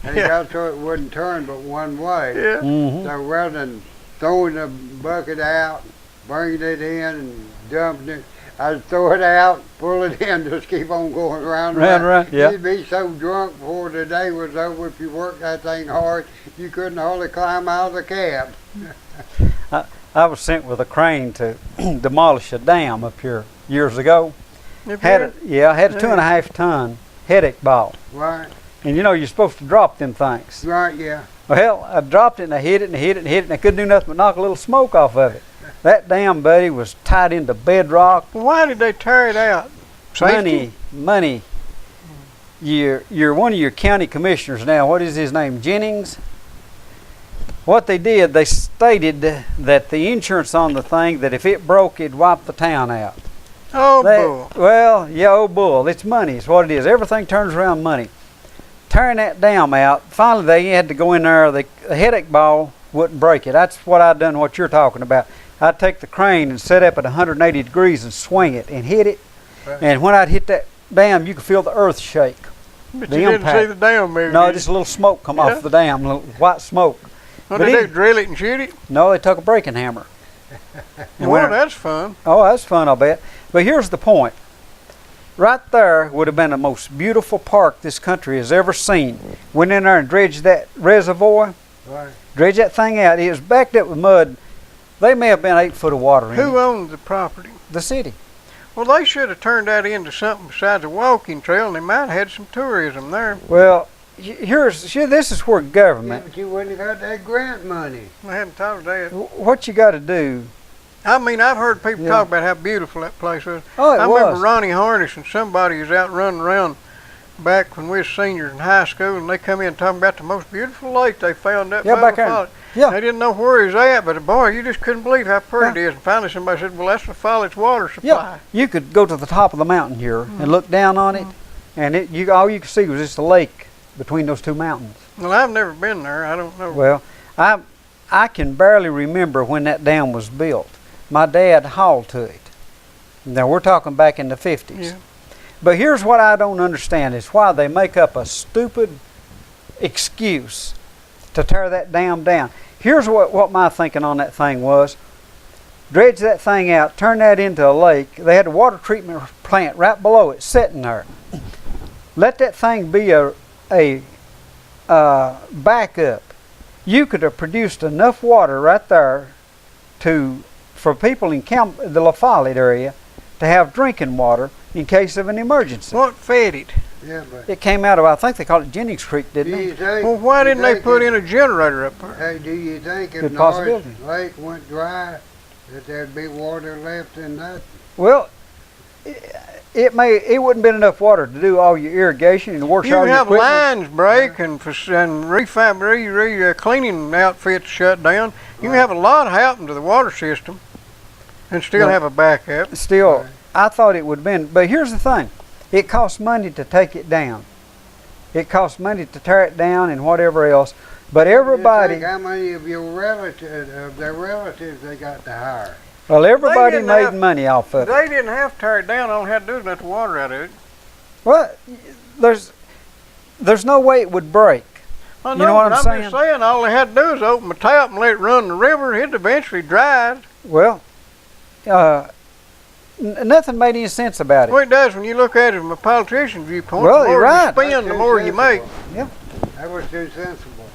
And
Yeah.
it got so it wouldn't turn but one way.
Yeah.
Mhm.
So rather than throwing the bucket out, bringing it in and dumping it, I'd throw it out, pull it in, just keep on going round and
Round, round, yeah.
You'd be so drunk before the day was over. If you worked that thing hard, you couldn't hardly climb out of the cab.
I was sent with a crane to demolish a dam up here years ago.
If
Had
you-
a
Yeah.
2.5 ton headache ball.
Right,
And you know you're supposed to drop them things.
right, yeah.
Well, I dropped it and I hit it and hit it and hit it and I couldn't do nothing but knock a little smoke off of it. That dam, buddy, was tied into bedrock.
Why did they tear it out? Safety?
Money. You're one of your county commissioners now. What is his name? Jennings? What they did, they stated that the insurance on the thing, that if it broke, it'd wipe the town out.
Oh, bull.
Well, yeah, old bull. It's money. It's what it is. Everything turns around money. Tearing that dam out, finally they had to go in there. The headache ball wouldn't break it. That's what I done, what you're talking about. I'd take the crane and set up at 180 degrees and swing it and hit it.
Right.
And when I'd hit that dam, you could feel the earth shake.
But
the
you didn't
impact.
see the dam moving.
No, just a little smoke come
Yeah.
off the dam, little white smoke.
What
but
did
he-
they drill it and shoot it?
No, they took a braking hammer. And
Well,
went-
that's fun.
Oh, that's fun, I'll bet. But here's the point. Right there would have been the most beautiful park this country has ever seen. Went in there and dredged that reservoir,
Right.
dredged that thing out. It was backed up with mud. They may have been 8 foot of water in
Who
it.
owned the property?
The city.
Well, they should have turned that into something besides a walking trail, and they might have had some tourism there.
Well, this is where
Yeah,
government,
but you wouldn't have got that grant money.
I hadn't thought of that.
what you got to do.
I mean, I've heard people
Yeah.
talk about how beautiful that place was.
Oh, it
I
was.
remember Ronnie Harness and somebody was out running around back when we was seniors in high school, and they come in talking about the most beautiful lake they found up
Yeah,
by
back
the
there.
fall.
Yeah.
They didn't know where he was at, but boy, you just couldn't believe how pretty it is. And finally somebody said, well, that's the Follett's water supply.
Yeah, you could go to the top of the mountain here and look down on it, and all you could see was just a lake between those two mountains.
Well, I've never been there. I don't know.
Well, I can barely remember when that dam was built. My dad hauled to it. Now we're talking back in the 50s.
Yeah.
But here's what I don't understand is why they make up a stupid excuse to tear that dam down. Here's what my thinking on that thing was. Dredge that thing out, turn that into a lake. They had a water treatment plant right below it sitting there. Let that thing be a backup. You could have produced enough water right there for people in the La Follette area to have drinking water in case of an emergency.
What fed it?
Yeah, but
It came out of, I think they called it Jennings Creek,
do
didn't
you
they?
think?
Well, why
you
didn't they
think
put
if-
in a generator up there?
Hey, do you think if
Good
Norris
possibility.
Lake went dry, that there'd be water left in that?
Well, it wouldn't been enough water to do all your irrigation and wash
You
all
can
your
have
equipment.
lines break and cleaning outfits shut down. You can have a lot happen to the water system and still
No.
have a backup.
Still,
Right.
I thought it would have been, but here's the thing. It costs money to take it down. It costs money to tear it down and whatever else. But everybody,
How many of your relatives, their relatives, they got to hire?
well, everybody
didn't
made
have-
money off of it.
They didn't have to tear it down. All they had to do is let the water out of it.
Well, there's no way it would break.
I
You know what
but
I'm
just saying, all they had to do is open the tap and let it run in the river. It eventually dried.
Well, nothing made any sense about it.
Well, it does when you look at it from a politician's viewpoint.
Well,
the more
you're right.
you spend, the more you make.
That was too sensible.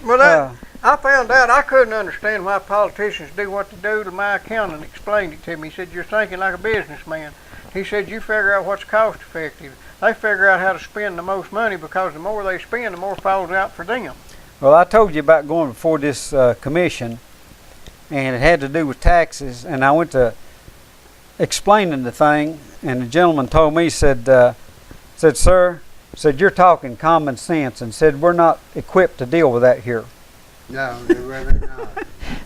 Well,
Uh,
I found out I couldn't understand why politicians do what they do. To my accountant explained it to me. He said, "You're thinking like a businessman." He said, "You figure out what's cost effective. They figure out how to spend the most money because the more they spend, the more falls out for them."
Well, I told you about going before this commission, and it had to do with taxes. And I went to explaining the thing, and the gentleman told me, said, "Sir," said, "you're talking common sense," and said, "We're not equipped to deal with that here."
No, they're really not.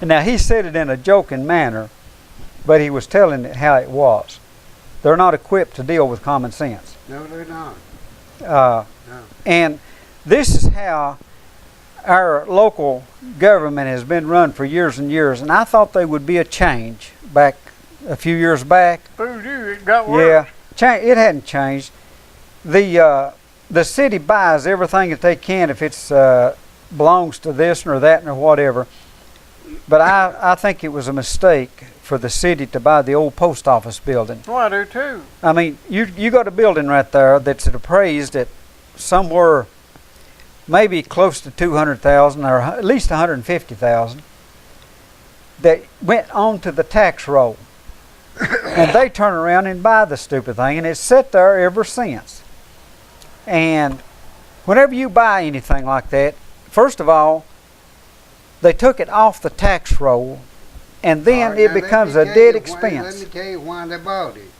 And now he said it in a joking manner, but he was telling it how it was. They're not equipped to deal with common sense.
No, they're not.
No. And this is how our local government has been run for years and years. And I thought there would be a change back a few years back.
Fools you, it got worse.
Yeah, it hadn't changed. The city buys everything that they can if it's belongs to this or that or whatever. But I think it was a mistake for the city to buy the old post office building.
Well, I do too.
I mean, you got a building right there that's appraised at somewhere maybe close to 200,000 or at least 150,000 that went onto the tax roll. And they turn around and buy the stupid thing, and it's sat there ever since. And whenever you buy anything like that, first of all, they took it off the tax roll, and then
All right,
it
now, let
becomes
me
a
tell
dead
you Let
expense.
me tell you why they bought it.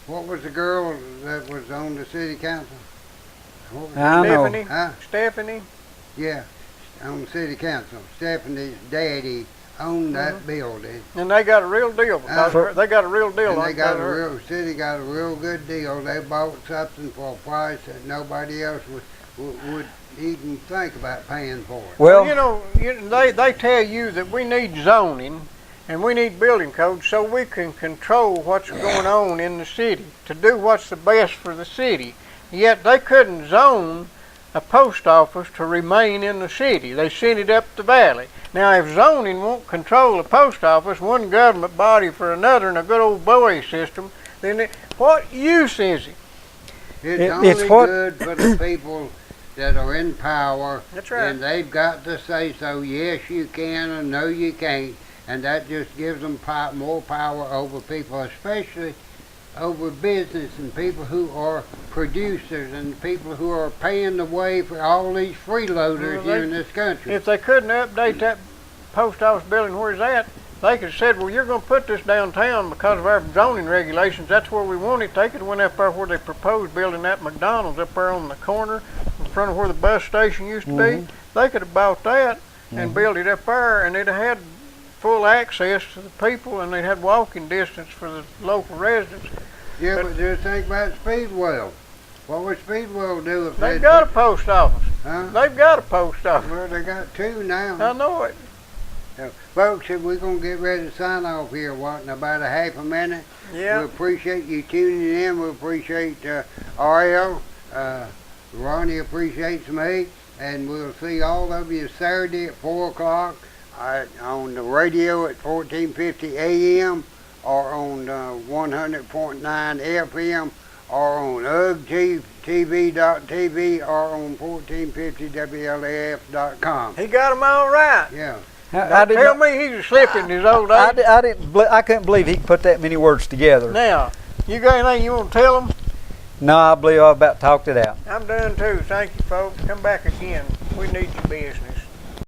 What was the girl that was on the city council? What was
I know.
Stephanie?
Huh?
Stephanie?
Yeah, on the city council. Stephanie's daddy owned that building.
And they got a real deal because they got a real deal
And
on
they got a
her.
real city got a real good deal. They bought something for a price that nobody else would even think about paying for it.
Well,
You know, they tell you that we need zoning and we need building codes so we can control what's going on in the city, to do what's the best for the city. Yet they couldn't zone a post office to remain in the city. They sent it up the valley. Now, if zoning won't control a post office, one government body for another, in a good old buoy system, then what use is it?
It's only
it's what-
good for the people that are in power.
That's right.
And they've got to say so. Yes, you can, or no, you can't. And that just gives them more power over people, especially over business and people who are producers and people who are paying the way for all these freeloaders
Well,
here in this country.
If they couldn't update that post office building where it's at, they could have said, well, you're going to put this downtown because of our zoning regulations. That's where we want it. They could have went up there where they proposed building that McDonald's up there on the corner in front of where the bus station used to be. They could have bought that and built it up there, and they'd have had full access to the people, and they'd had walking distance for the local residents.
Yeah, but just think about Speedwell. What would Speedwell do if
They've got a post office.
Huh?
They've got a post office.
Well, they got two now.
I know it.
So, folks, we're going to get ready to sign off here, what, in about a half a minute? We
Yeah.
appreciate you tuning in. We appreciate RL. Ronnie appreciates me. And we'll see all of you Saturday at 4 o'clock on the radio at 1450 AM or on 100.9 FM or on UGTV.tv or on 1450WLAF.com.
He got them all right.
Yeah.
I
Don't tell me he's slipping in his old age.
I couldn't believe he could put that many words together.
Now, you got anything you want to tell them?
No, I believe I've about talked it out.
I'm done too. Thank you, folks. Come back again. We need your business.